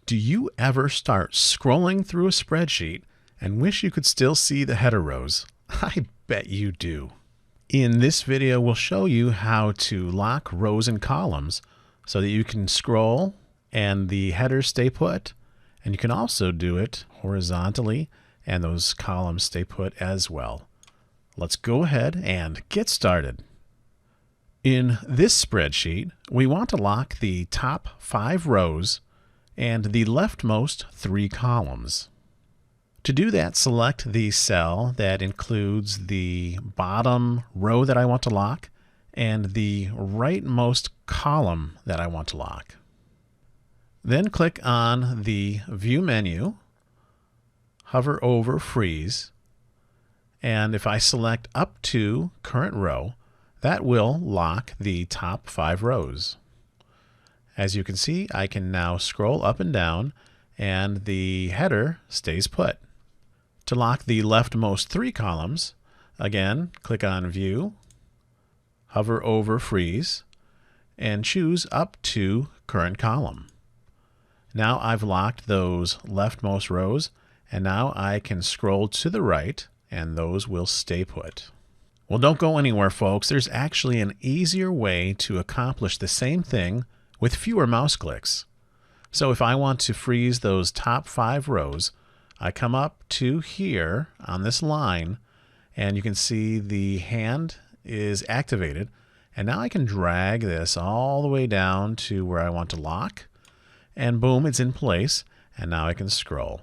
Do you ever start scrolling through a spreadsheet and wish you could still see the header rows? I bet you do. In this video, we'll show you how to lock rows and columns so that you can scroll and the headers stay put. And you can also do it horizontally and those columns stay put as well. Let's go ahead and get started. In this spreadsheet, we want to lock the top 5 rows and the leftmost 3 columns. To do that, select the cell that includes the bottom row that I want to lock and the rightmost column that I want to lock. Then click on the View menu, hover over Freeze, and if I select up to current row, that will lock the top 5 rows. As you can see, I can now scroll up and down and the header stays put. To lock the leftmost 3 columns, again, click on View, hover over Freeze, and choose up to current column. Now I've locked those leftmost rows, and now I can scroll to the right and those will stay put. Well, don't go anywhere, folks. There's actually an easier way to accomplish the same thing with fewer mouse clicks. So if I want to freeze those top 5 rows, I come up to here on this line and you can see the hand is activated, and now I can drag this all the way down to where I want to lock, and boom, it's in place, and now I can scroll.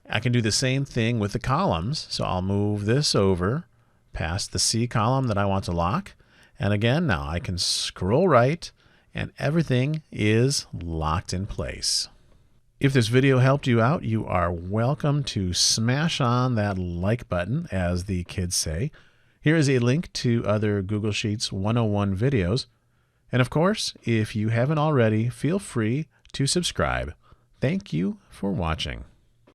I can do the same thing with the columns, so I'll move this over past the C column that I want to lock, and again, now I can scroll right and everything is locked in place. If this video helped you out, you are welcome to smash on that like button, as the kids say. Here is a link to other Google Sheets 101 videos. And of course, if you haven't already, feel free to subscribe. Thank you for watching.